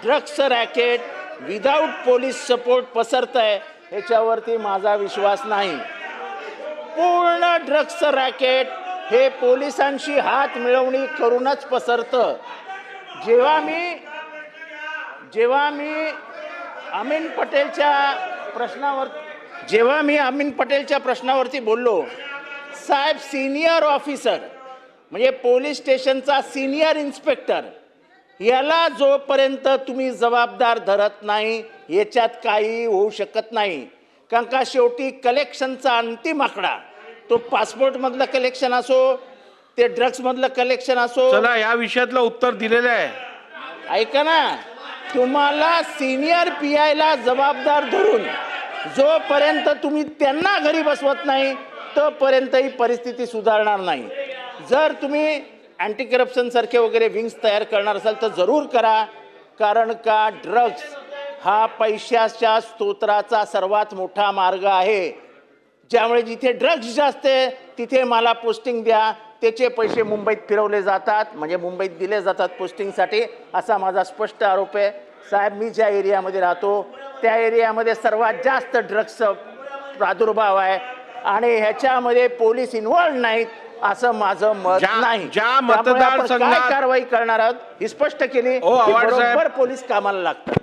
Drugs racket without police support पसरत आहे, ह्याच्यावरती माझा विश्वास नाही. पूर्ण ड्रग्स रॅकेट हे पोलिसांशी हात मिळवणी करूनच पसरतं. जेव्हा मी अमीन पटेलच्या प्रश्नावरती बोललो, साहेब सिनियर ऑफिसर म्हणजे पोलीस स्टेशनचा सिनियर इन्स्पेक्टर, याला जोपर्यंत तुम्ही जबाबदार धरत नाही याच्यात काही होऊ शकत नाही. कारण का शेवटी कलेक्शनचा अंतिम आकडा तो पासपोर्टमधलं कलेक्शन असो, ते ड्रग्समधलं कलेक्शन असो. चला या विषयातलं उत्तर दिलेलं आहे. ऐका ना, तुम्हाला सिनियर PIला जबाबदार धरून जोपर्यंत तुम्ही त्यांना घरी बसवत नाही तोपर्यंत ही परिस्थिती सुधारणार नाही. जर तुम्ही अँटी करप्शन सारखे वगैरे विंग्स तयार करणार असाल तर जरूर करा. कारण का ड्रग्स हा पैशाच्या स्तोत्राचा सर्वात मोठा मार्ग आहे. ज्यामुळे जिथे ड्रग्स जास्त आहे तिथे मला पोस्टिंग द्या, त्याचे पैसे मुंबईत फिरवले जातात, म्हणजे मुंबईत दिले जातात पोस्टिंगसाठी, असा माझा स्पष्ट आरोप आहे. साहेब, मी ज्या एरियामध्ये राहतो त्या एरियामध्ये सर्वात जास्त ड्रग्सचा प्रादुर्भाव आहे आणि ह्याच्यामध्ये पोलीस इन्व्हॉल्व नाहीत असं माझं मत नाही. ज्या मतदारसंघात काय कारवाई करणार आहोत ही स्पष्ट केली, बरोबर पोलीस कामाला लागतात.